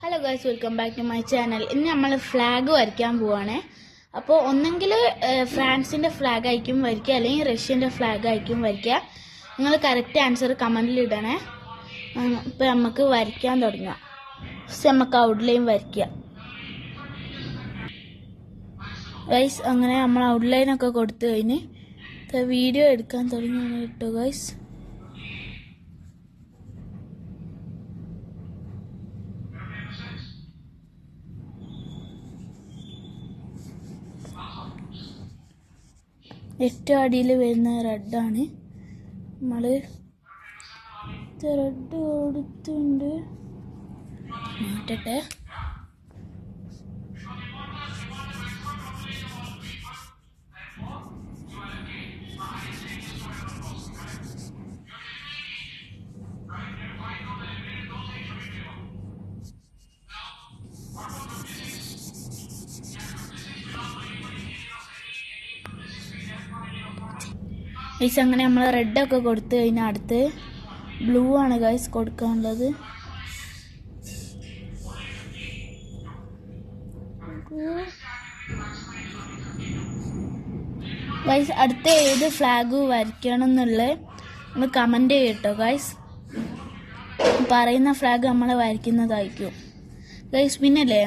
Hello guys, welcome back to my channel. ഇന്ന് നമ്മൾ flag വരയ്ക്കാൻ പോവാണ്. അപ്പോൾ ഒന്നെങ്കിൽ ഫ്രാൻസിൻ്റെ ഫ്ലാഗ് ആയിരിക്കും വരയ്ക്കുക, അല്ലെങ്കിൽ റഷ്യൻ്റെ ഫ്ലാഗ് ആയിരിക്കും വരയ്ക്കുക. നിങ്ങൾ കറക്റ്റ് ആൻസർ കമൻറ്റിൽ ഇടണേ. ഇപ്പോൾ നമുക്ക് വരയ്ക്കാൻ തുടങ്ങാം. നമുക്ക് ഔട്ട്ലൈൻ വരയ്ക്കുക ഗൈസ്. അങ്ങനെ നമ്മൾ ഔട്ട്ലൈനൊക്കെ കൊടുത്തു കഴിഞ്ഞ് വീഡിയോ എടുക്കാൻ തുടങ്ങിയാണ് കേട്ടോ ഗൈസ്. ഏറ്റവും അടിയിൽ വരുന്ന റെഡാണ്. നമ്മൾ റെഡ് കൊടുത്തുണ്ട് മാറ്റട്ടെ. ഗൈസ് അങ്ങനെ നമ്മൾ റെഡൊക്കെ കൊടുത്ത് കഴിഞ്ഞാൽ അടുത്ത് ബ്ലൂ ആണ് ഗൈസ് കൊടുക്കാനുള്ളത്. ഗൈസ് അടുത്ത ഏത് ഫ്ലാഗ് വരയ്ക്കണം എന്നുള്ളത് നമ്മൾ കമൻറ്റ് ചെയ്യട്ടോ ഗൈസ്. പറയുന്ന ഫ്ലാഗ് നമ്മൾ വരയ്ക്കുന്നതായിരിക്കും ഗൈസ്. പിന്നല്ലേ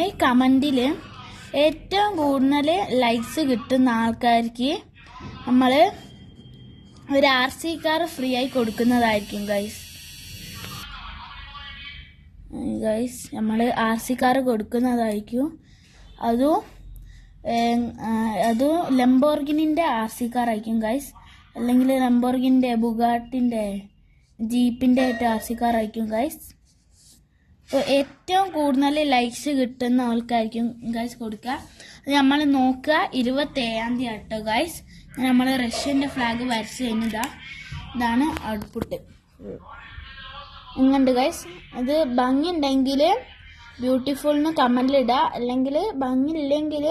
ഈ കമൻറ്റിൽ ഏറ്റവും കൂടുതൽ ലൈക്സ് കിട്ടുന്ന ആൾക്കാർക്ക് നമ്മൾ ഒരു RC കാർ ഫ്രീ ആയി കൊടുക്കുന്നതായിരിക്കും ഗൈസ്. നമ്മൾ RC കാർ കൊടുക്കുന്നതായിരിക്കും. അതും ലംബോർഗിനിൻ്റെ RC കാർ ആയിരിക്കും ഗൈസ്. അല്ലെങ്കിൽ ലംബോർഗിൻ്റെ, ബുഗാട്ടിൻ്റെ, ജീപ്പിൻ്റെ RC കാർ ആയിരിക്കും ഗൈസ്. അപ്പോൾ ഏറ്റവും കൂടുതൽ ലൈക്സ് കിട്ടുന്ന ആൾക്കായിരിക്കും ഗൈസ് കൊടുക്കുക. അത് നമ്മൾ നോക്കുക 27-ാം തീയതി കേട്ടോ ഗൈസ്. നമ്മൾ റഷ്യൻ്റെ ഫ്ലാഗ് വരച്ച് ഇതാണ് ഔട്ട്പുട്ട്. ഇങ്ങുണ്ട് ഗൈസ്. അത് ഭംഗി ഉണ്ടെങ്കിൽ ബ്യൂട്ടിഫുൾന്ന് കമൻറ്റിലിടുക, അല്ലെങ്കിൽ ഭംഗി ഇല്ലെങ്കിൽ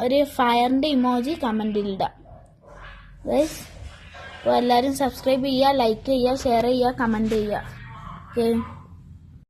ഒരു ഫയറിൻ്റെ ഇമോജി കമൻറ്റിലിടുക ഗൈസ്. അപ്പോൾ എല്ലാവരും സബ്സ്ക്രൈബ് ചെയ്യുക, ലൈക്ക് ചെയ്യുക, ഷെയർ ചെയ്യുക, കമൻറ്റ് ചെയ്യുക. ഓക്കെ.